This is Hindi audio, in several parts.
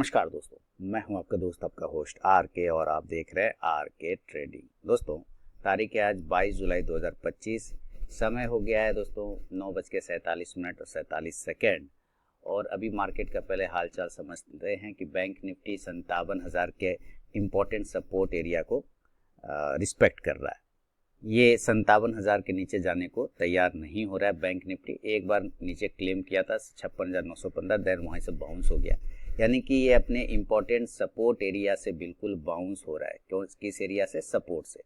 नमस्कार दोस्तों, मैं हूं आपका दोस्त, आपका होस्ट आर के, और आप देख रहे हैं आर के ट्रेडिंग। दोस्तों, तारीख है आज 22 जुलाई 2025। समय हो गया है दोस्तों 9:47 और 47 सेकेंड। और अभी मार्केट का पहले हालचाल समझते हैं कि बैंक निफ्टी 57,000 के इम्पोर्टेंट सपोर्ट एरिया को रिस्पेक्ट कर रहा है। ये 57,000 के नीचे जाने को तैयार नहीं हो रहा है। बैंक निफ्टी एक बार नीचे क्लेम किया था 56,915, देन वहीं से बाउंस हो गया, यानी कि ये अपने इम्पोर्टेंट सपोर्ट एरिया से बिल्कुल बाउंस हो रहा है। क्यों? किस एरिया से? सपोर्ट से।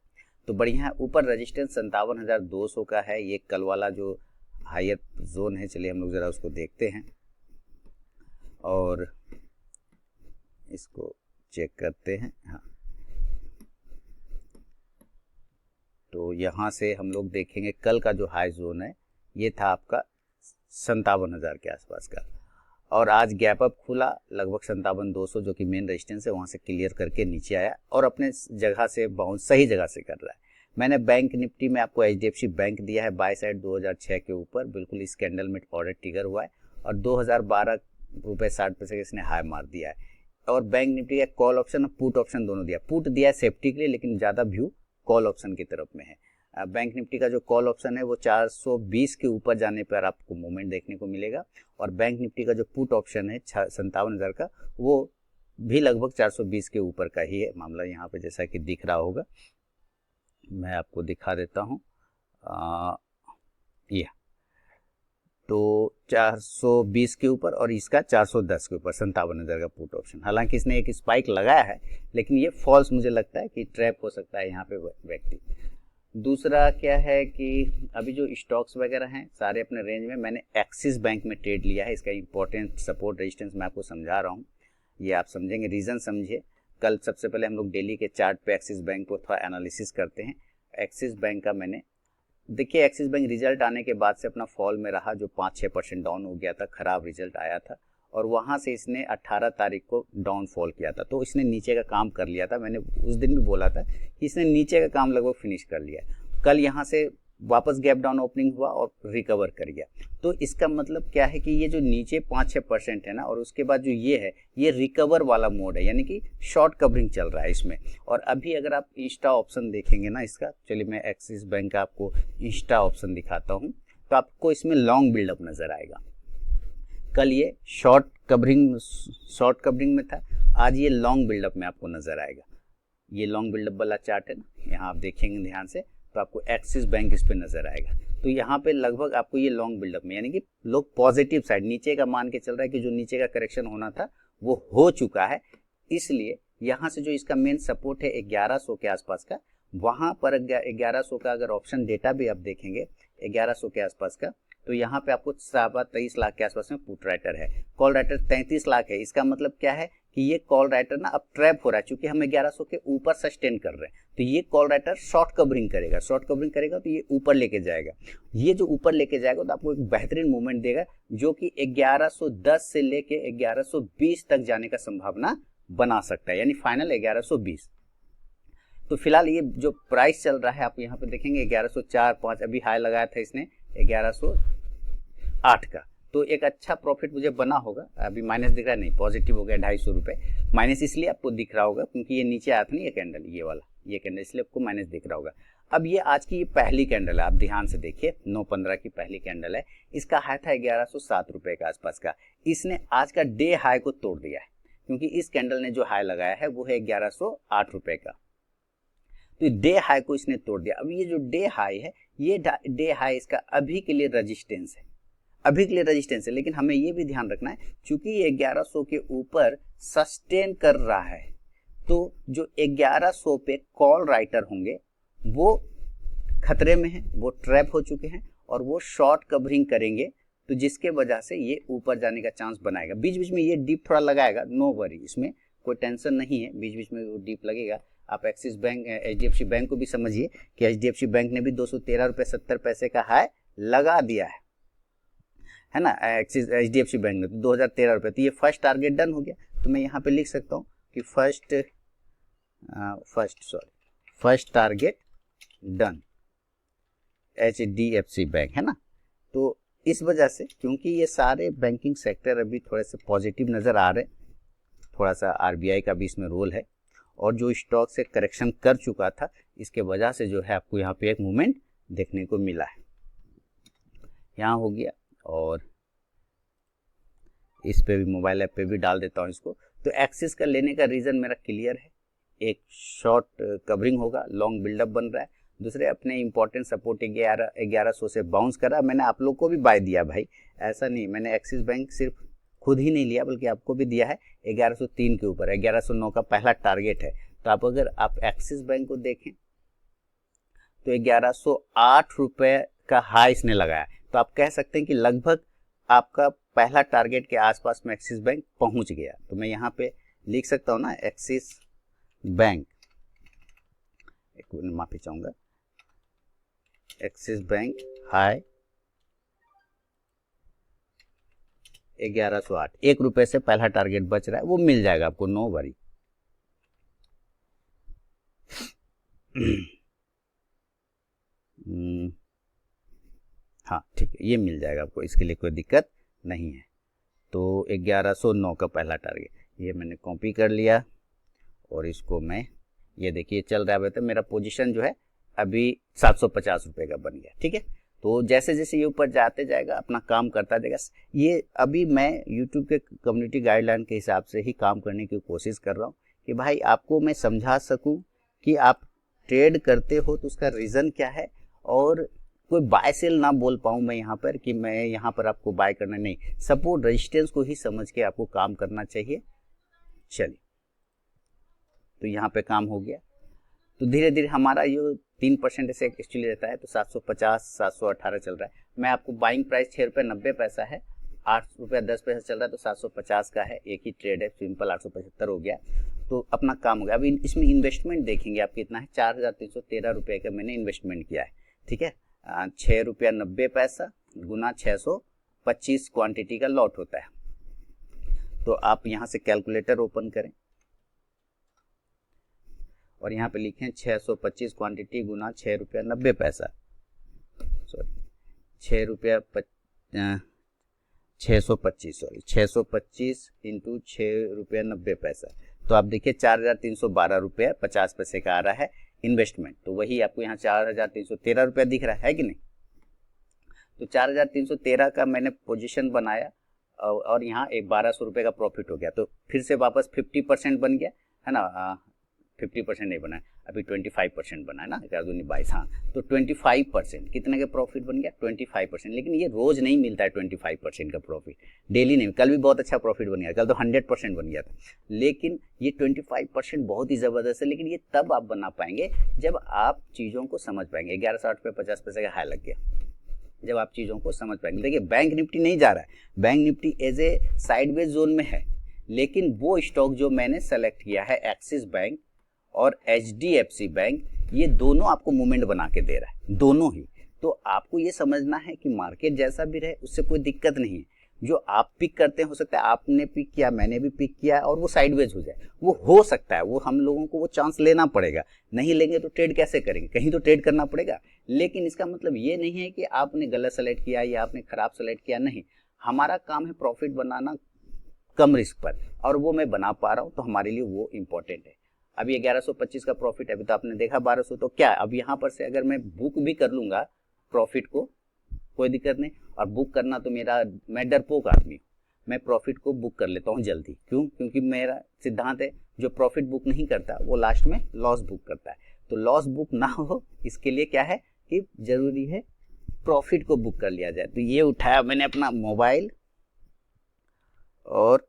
तो बढ़िया है। ऊपर रजिस्टेंस 57,200 का है, ये कल वाला जो हायर जोन है। चलिए हम लोग ज़रा उसको देखते हैं और इसको चेक करते हैं। हाँ, तो यहाँ से हम लोग देखेंगे कल का जो हाई जोन है ये था आपका 57,000 के आसपास का, और आज गैप अप खुला लगभग 57,200 जो कि मेन रेजिस्टेंस है, वहाँ से क्लियर करके नीचे आया और अपने जगह से बाउंस सही जगह से कर रहा है। मैंने बैंक निफ्टी में आपको HDFC बैंक दिया है बाय साइड 2006 के ऊपर, बिल्कुल इस कैंडल में ऑर्डर ट्रिगर हुआ है और 2012 रुपये 60 पैसे का इसने हाई मार दिया है। और बैंक निफ्टी का कॉल ऑप्शन और पुट ऑप्शन दोनों दिया। पुट दिया है सेफ्टी के लिए, लेकिन ज़्यादा व्यू कॉल ऑप्शन की तरफ में है। बैंक निफ्टी का जो कॉल ऑप्शन है वो 420 के ऊपर जाने पर आपको मूवमेंट देखने को मिलेगा, और बैंक निफ्टी का जो पुट ऑप्शन है 57,000 का, वो भी लगभग 420 के ऊपर का ही है मामला। यहाँ पे जैसा कि दिख रहा होगा, मैं आपको दिखा देता हूँ। ये तो 420 के ऊपर और इसका 410 के ऊपर 57,000 का पुट ऑप्शन। हालांकि इसने एक स्पाइक लगाया है, लेकिन ये फॉल्स मुझे लगता है कि ट्रैप हो सकता है यहाँ पे व्यक्ति। दूसरा क्या है कि अभी जो स्टॉक्स वगैरह हैं सारे अपने रेंज में। मैंने एक्सिस बैंक में ट्रेड लिया है, इसका इंपॉर्टेंट सपोर्ट रेजिस्टेंस मैं आपको समझा रहा हूँ, ये आप समझेंगे। रीज़न समझिए। कल सबसे पहले हम लोग डेली के चार्ट पे एक्सिस बैंक को थोड़ा एनालिसिस करते हैं। एक्सिस बैंक का मैंने देखिए, एक्सिस बैंक रिजल्ट आने के बाद से अपना फॉल में रहा, जो 5-6% डाउन हो गया था, ख़राब रिजल्ट आया था, और वहाँ से इसने 18 तारीख को डाउनफॉल किया था। तो इसने नीचे का काम कर लिया था। मैंने उस दिन भी बोला था कि इसने नीचे का काम लगभग फिनिश कर लिया। कल यहाँ से वापस गैप डाउन ओपनिंग हुआ और रिकवर कर गया। तो इसका मतलब क्या है कि ये जो नीचे 5-6% है ना, और उसके बाद जो ये है, ये रिकवर वाला मोड है, यानी कि शॉर्ट कवरिंग चल रहा है इसमें। और अभी अगर आप इंस्टा ऑप्शन देखेंगे ना इसका, चलिए मैं एक्सिस बैंक का आपको इंस्टा ऑप्शन दिखाता हूँ, तो आपको इसमें लॉन्ग बिल्डअप नज़र आएगा। कल ये शॉर्ट कवरिंग में था, आज ये लॉन्ग बिल्डअप में आपको नज़र आएगा। ये लॉन्ग बिल्डअप वाला चार्ट है ना, यहाँ आप देखेंगे ध्यान से तो आपको एक्सिस बैंक इस पे नज़र आएगा। तो यहाँ पे लगभग आपको ये लॉन्ग बिल्डअप में, यानी कि लोग पॉजिटिव साइड नीचे का मान के चल रहा है कि जो नीचे का करेक्शन होना था वो हो चुका है। इसलिए यहाँ से जो इसका मेन सपोर्ट है 1100 के आसपास का, वहाँ पर 1100 का अगर ऑप्शन डेटा भी आप देखेंगे 1100 के आसपास का, तो यहाँ पे आपको 23 लाख के आसपास में पुट राइटर है, कॉल राइटर 33 लाख है। इसका मतलब क्या है कि ये कॉल राइटर ना अब ट्रैप हो रहा है, क्योंकि हम 1100 के ऊपर सस्टेन कर रहे हैं। तो ये कॉल राइटर शॉर्ट कवरिंग करेगा तो ये ऊपर लेके जाएगा। ये जो ऊपर लेके जाएगा तो आपको एक बेहतरीन मूवमेंट देगा, जो कि 1110 से लेके 1120 तक जाने का संभावना बना सकता है, यानी फाइनल 1120। तो फिलहाल ये जो प्राइस चल रहा है आप यहाँ पे देखेंगे 1104-5 अभी हाई लगाया था इसने 1108 का। तो एक अच्छा प्रॉफिट मुझे बना होगा। अभी माइनस दिख रहा है, नहीं पॉजिटिव हो गया 250 रुपये। माइनस इसलिए आपको दिख रहा होगा क्योंकि ये नीचे आया था ना, ये कैंडल, ये वाला ये कैंडल, इसलिए आपको माइनस दिख रहा होगा। अब ये आज की ये पहली कैंडल है, आप ध्यान से देखिए 9/15 की पहली कैंडल है। इसका हाई था 1107 रुपये के आसपास का। इसने आज का डे हाई को तोड़ दिया है, क्योंकि इस कैंडल ने जो हाई लगाया है वो है 1108 रुपये का। तो डे हाई को इसने तोड़ दिया। अब ये जो डे हाई है, ये डे हाई इसका अभी के लिए रजिस्टेंस है, लेकिन हमें ये भी ध्यान रखना है, चूंकि ये 1100 के ऊपर सस्टेन कर रहा है, तो जो 1100 पे कॉल राइटर होंगे वो खतरे में हैं, वो ट्रैप हो चुके हैं और वो शॉर्ट कवरिंग करेंगे, तो जिसके वजह से ये ऊपर जाने का चांस बनाएगा। बीच बीच में ये डीप थोड़ा लगाएगा, नो वरी, इसमें कोई टेंशन नहीं है, बीच बीच में वो डीप लगेगा। आप एक्सिस बैंक HDFC बैंक को भी समझिए कि HDFC बैंक ने भी 213 रुपये 70 पैसे का हाई लगा दिया है ना, HDFC बैंक ने तो 2013 रुपये। तो ये फर्स्ट टारगेट डन हो गया। तो मैं यहाँ पे लिख सकता हूँ कि first target done HDFC bank, है ना। तो इस वजह से, क्योंकि ये सारे बैंकिंग सेक्टर अभी थोड़े से पॉजिटिव नज़र आ रहे, थोड़ा सा आरबीआई का भी इसमें रोल है, और जो स्टॉक से करेक्शन कर चुका था इसके वजह से जो है आपको यहाँ पे एक मूवमेंट देखने को मिला है। यहाँ हो गया, और इस पे भी मोबाइल ऐप पे भी डाल देता हूँ इसको। तो एक्सिस का लेने का रीज़न मेरा क्लियर है, एक शॉर्ट कवरिंग होगा, लॉन्ग बिल्डअप बन रहा है, दूसरे अपने इंपॉर्टेंट सपोर्ट 1100 से बाउंस कर रहा है। मैंने आप लोग को भी बाय दिया भाई, ऐसा नहीं, मैंने एक्सिस बैंक सिर्फ खुद ही नहीं लिया बल्कि आपको भी दिया है 1103 के ऊपर। 1109 का पहला टारगेट है। तो अगर आप एक्सिस बैंक को देखें तो 1108 रुपये का हाई इसने लगाया, तो आप कह सकते हैं कि लगभग आपका पहला टारगेट के आसपास में एक्सिस बैंक पहुंच गया। तो मैं यहाँ पे लिख सकता हूँ ना, एक्सिस बैंक, एक मिनट माफी चाहूंगा, एक्सिस बैंक हाई 1108, 1 रुपये से पहला टारगेट बच रहा है, वो मिल जाएगा आपको, नो वरी। हाँ ठीक है, ये मिल जाएगा आपको, इसके लिए कोई दिक्कत नहीं है। तो 1109 का पहला टारगेट ये मैंने कॉपी कर लिया, और इसको मैं, ये देखिए चल रहा है, तो मेरा पोजीशन जो है अभी 750 रुपये का बन गया। ठीक है, तो जैसे जैसे ये ऊपर जाते जाएगा अपना काम करता जाएगा। ये अभी मैं YouTube के कम्युनिटी गाइडलाइन के हिसाब से ही काम करने की कोशिश कर रहा हूँ कि भाई आपको मैं समझा सकूँ कि आप ट्रेड करते हो तो उसका रीज़न क्या है, और कोई बाय सेल ना बोल पाऊँ मैं यहाँ पर कि मैं यहाँ पर आपको बाय करना, नहीं, सपोर्ट रेजिस्टेंस को ही समझ के आपको काम करना चाहिए। चलिए, तो यहाँ पे काम हो गया। तो धीरे धीरे हमारा ये 3% ऐसे एक्चुअली रहता है, तो 750 718 चल रहा है। मैं आपको बाइंग प्राइस 6 रुपये 90 पैसा है, 8 रुपया 10 पैसा चल रहा है, तो 750 का है, एक ही ट्रेड है, सिंपल 875 हो गया। तो अपना काम हो गया। अभी इसमें इन्वेस्टमेंट देखेंगे आप कितना है, 4313 रुपये का मैंने इन्वेस्टमेंट किया है। ठीक है, 6 रुपया 90 पैसा गुना 625 क्वांटिटी का लॉट होता है। तो आप यहाँ से कैलकुलेटर ओपन करें और यहाँ पे लिखें 625 क्वांटिटी गुना 6 रुपया 90 पैसा, सॉरी 6 रुपया 625 इंटू 6 रुपया 90 पैसा, तो आप देखिए 4312 रुपया 50 पैसे का आ रहा है इन्वेस्टमेंट। तो वही आपको यहाँ 4313 रुपया दिख रहा है कि नहीं। तो 4313 का मैंने पोजीशन बनाया और यहाँ एक 1200 रुपये का प्रॉफिट हो गया। तो फिर से वापस 50% बन गया है ना, 50% नहीं बना है अभी, 25% बना है ना, 1122। हाँ, तो 25% कितने का प्रॉफिट बन गया, 25%। लेकिन ये रोज नहीं मिलता है 25% का प्रॉफिट, डेली नहीं। कल भी बहुत अच्छा प्रॉफिट बन गया, कल तो 100% बन गया था, लेकिन ये 25% बहुत ही ज़बरदस्त है। लेकिन ये तब आप बना पाएंगे जब आप चीज़ों को समझ पाएंगे। 1160 पे 50 पैसे का हाई लग गया, जब आप चीज़ों को समझ पाएंगे। देखिए बैंक निफ्टी नहीं जा रहा है, bank nifty as a sideways zone में है, लेकिन वो स्टॉक जो मैंने सेलेक्ट किया है एक्सिस बैंक और HDFC बैंक, ये दोनों आपको मूवमेंट बना के दे रहा है, दोनों ही। तो आपको ये समझना है कि मार्केट जैसा भी रहे उससे कोई दिक्कत नहीं है। जो आप पिक करते हैं, हो सकता है आपने पिक किया, मैंने भी पिक किया और वो साइडवेज हो जाए, वो हो सकता है, वो हम लोगों को वो चांस लेना पड़ेगा। नहीं लेंगे तो ट्रेड कैसे करेंगे, कहीं तो ट्रेड करना पड़ेगा। लेकिन इसका मतलब ये नहीं है कि आपने गलत सेलेक्ट किया या आपने खराब सेलेक्ट किया, नहीं। हमारा काम है प्रॉफिट बनाना कम रिस्क पर, और वो मैं बना पा रहा हूँ, तो हमारे लिए वो इम्पोर्टेंट है। अभी 1125 का प्रॉफिट है, अभी तो आपने देखा 1200, तो क्या अब यहाँ पर से अगर मैं बुक भी कर लूँगा प्रॉफिट को, कोई दिक्कत नहीं। और बुक करना तो मैं डरपोक आदमी हूँ, मैं प्रॉफिट को बुक कर लेता हूँ जल्दी। क्यों? क्योंकि मेरा सिद्धांत है, जो प्रॉफिट बुक नहीं करता वो लास्ट में लॉस बुक करता है। तो लॉस बुक ना हो, इसके लिए क्या है कि जरूरी है प्रॉफिट को बुक कर लिया जाए। तो ये उठाया मैंने अपना मोबाइल और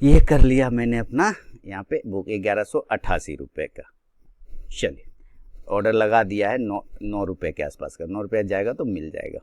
ये कर लिया मैंने अपना यहाँ पे बुक 1188 रुपये का। चलिए, ऑर्डर लगा दिया है 9 रुपये के आसपास का, 9 रुपये जाएगा तो मिल जाएगा।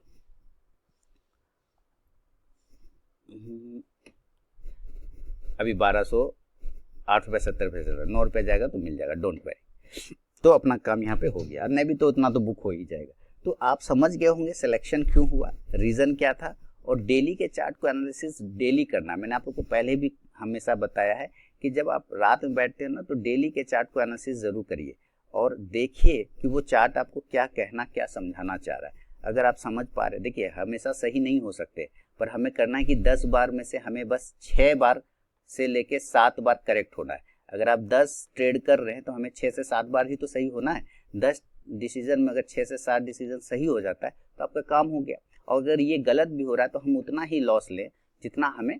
अभी 1208 रुपये 70 पैसे, 9 रुपये जाएगा तो मिल जाएगा, डोंट वरी। तो अपना काम यहाँ पे हो गया, नहीं भी तो उतना तो बुक हो ही जाएगा। तो आप समझ गए होंगे सिलेक्शन क्यों हुआ, रीज़न क्या था। और डेली के चार्ट को एनालिसिस डेली करना, मैंने आप लोग को पहले भी हमेशा बताया है कि जब आप रात में बैठते हैं ना, तो डेली के चार्ट को एनालिसिस ज़रूर करिए और देखिए कि वो चार्ट आपको क्या कहना, क्या समझाना चाह रहा है। अगर आप समझ पा रहे, देखिए हमेशा सही नहीं हो सकते, पर हमें करना है कि 10 बार में से हमें बस 6 बार से लेके 7 बार करेक्ट होना है। अगर आप 10 ट्रेड कर रहे हैं तो हमें 6 से 7 बार ही तो सही होना है। 10 डिसीजन में अगर 6 से 7 डिसीजन सही हो जाता है तो आपका काम हो गया। और अगर ये गलत भी हो रहा है तो हम उतना ही लॉस लें जितना हमें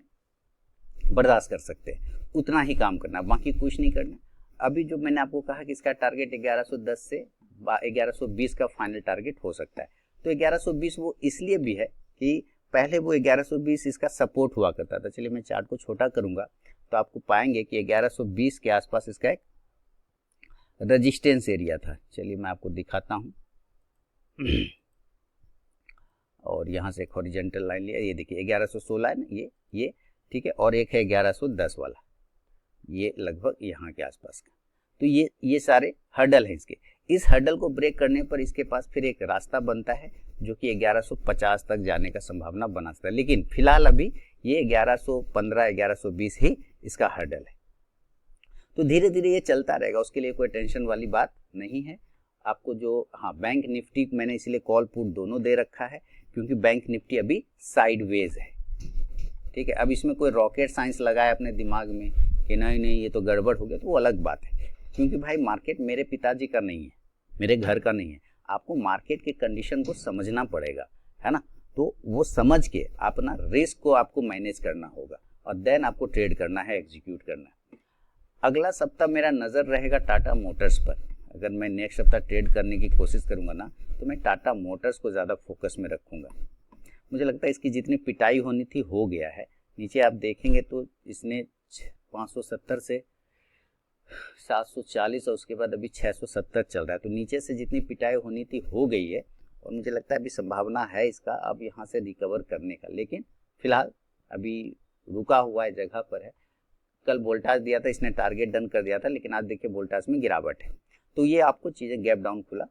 बर्दाश्त कर सकते हैं, उतना ही काम करना, बाकी कुछ नहीं करना। अभी जो मैंने आपको कहा कि इसका टारगेट 1110 से 1120 का फाइनल टारगेट हो सकता है। तो 1120 वो इसलिए भी है कि पहले वो 1120 इसका सपोर्ट हुआ करता था। चलिए मैं चार्ट को छोटा करूंगा तो आपको पाएंगे कि 1120 के आसपास इसका एक रेजिस्टेंस एरिया था। चलिए मैं आपको दिखाता हूं और यहाँ से एक हॉरिजॉन्टल लाइन लिया, ये देखिए 1116 है ना, ये ठीक है, और एक है 1110 वाला, ये लगभग यहाँ के आसपास का। तो ये सारे हर्डल हैं इसके। इस हर्डल को ब्रेक करने पर इसके पास फिर एक रास्ता बनता है जो कि 1150 तक जाने का संभावना बना सकता है, लेकिन फिलहाल अभी ये 1115 1120 ही इसका हर्डल है। तो धीरे धीरे ये चलता रहेगा, उसके लिए कोई टेंशन वाली बात नहीं है आपको। जो बैंक निफ्टी मैंने इसलिए कॉल पुट दोनों दे रखा है क्योंकि बैंक निफ्टी अभी साइडवेज है, ठीक है। अब इसमें कोई रॉकेट साइंस लगाए अपने दिमाग में कि नहीं ये तो गड़बड़ हो गया, तो वो अलग बात है। क्योंकि भाई मार्केट मेरे पिताजी का नहीं है, मेरे घर का नहीं है। आपको मार्केट के कंडीशन को समझना पड़ेगा, है ना। तो वो समझ के अपना रिस्क को आपको मैनेज करना होगा और देन आपको ट्रेड करना है, एग्जीक्यूट करना है। अगला सप्ताह मेरा नज़र रहेगा टाटा मोटर्स पर। अगर मैं नेक्स्ट सप्ताह ट्रेड करने की कोशिश करूंगा ना तो मैं टाटा मोटर्स को ज़्यादा फोकस में रखूंगा। मुझे लगता है इसकी जितनी पिटाई होनी थी हो गया है। नीचे आप देखेंगे तो इसने 570 से 740 और उसके बाद अभी 670 चल रहा है। तो नीचे से जितनी पिटाई होनी थी हो गई है और मुझे लगता है अभी संभावना है इसका अब यहाँ से रिकवर करने का, लेकिन फिलहाल अभी रुका हुआ है, जगह पर है। कल वोल्टाज दिया था, इसने टारगेट डन कर दिया था, लेकिन आज देखिए वोल्टाज में गिरावट है। तो ये आपको चीज़ें, गैप डाउन खुला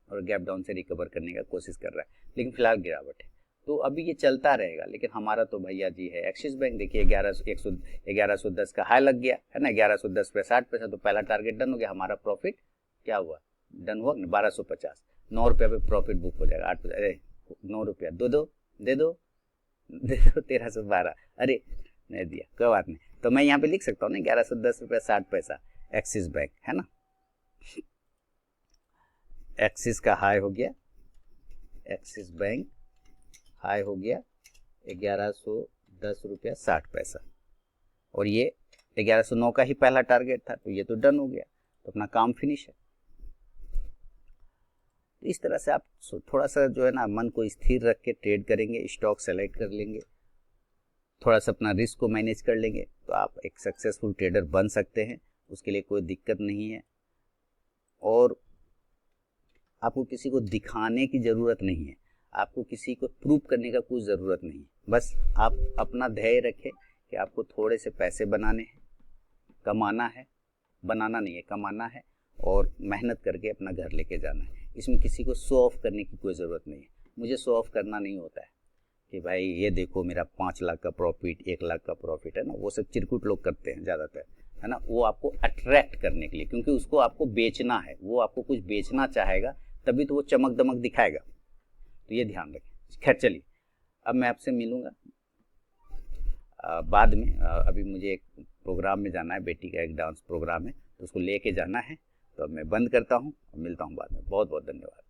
और गैप डाउन से रिकवर करने का कोशिश कर रहा है, लेकिन फिलहाल गिरावट है। तो अभी ये चलता रहेगा, लेकिन हमारा तो भैया जी है एक्सिस बैंक। देखिए 1110 का हाई लग गया है ना, 1110 पे 60 पैसा, तो पहला टारगेट डन हो गया। हमारा प्रॉफिट क्या हुआ, डन हुआ 1250, 9 रुपये पे प्रॉफिट बुक हो जाएगा। 8 अरे 9 रुपया दे दो 1312, अरे नहीं दिया, कोई बात नहीं। तो मैं यहाँ पे लिख सकता हूँ ना 1110 रुपया 60 पैसा एक्सिस बैंक, है ना। एक्सिस का हाई हो गया, एक्सिस बैंक हाई हो गया 1110 रुपया 60 पैसा, और ये 1109 का ही पहला टारगेट था, तो ये तो डन हो गया, तो अपना काम फिनिश है। तो इस तरह से आप थोड़ा सा जो है ना मन को स्थिर रख के ट्रेड करेंगे, स्टॉक सेलेक्ट कर लेंगे, थोड़ा सा अपना रिस्क को मैनेज कर लेंगे, तो आप एक सक्सेसफुल ट्रेडर बन सकते हैं। उसके लिए कोई दिक्कत नहीं है और आपको किसी को दिखाने की ज़रूरत नहीं है, आपको किसी को प्रूव करने का कुछ ज़रूरत नहीं है। बस आप अपना ध्येय रखें कि आपको थोड़े से पैसे बनाने हैं, कमाना है, बनाना नहीं है, कमाना है और मेहनत करके अपना घर लेके जाना है। इसमें किसी को शो ऑफ करने की कोई ज़रूरत नहीं है। मुझे शो ऑफ करना नहीं होता है कि भाई ये देखो मेरा 5 लाख का प्रॉफिट, 1 लाख का प्रॉफिट, है ना। वो सब चिरकुट लोग करते हैं ज़्यादातर, है ना। वो आपको अट्रैक्ट करने के लिए, क्योंकि उसको आपको बेचना है, वो आपको कुछ बेचना चाहेगा तभी तो वो चमक दमक दिखाएगा। तो ये ध्यान रखें। खैर चलिए, अब मैं आपसे मिलूँगा बाद में। अभी मुझे एक प्रोग्राम में जाना है, बेटी का एक डांस प्रोग्राम है, तो उसको लेके जाना है। तो अब मैं बंद करता हूँ और मिलता हूँ बाद में। बहुत बहुत धन्यवाद।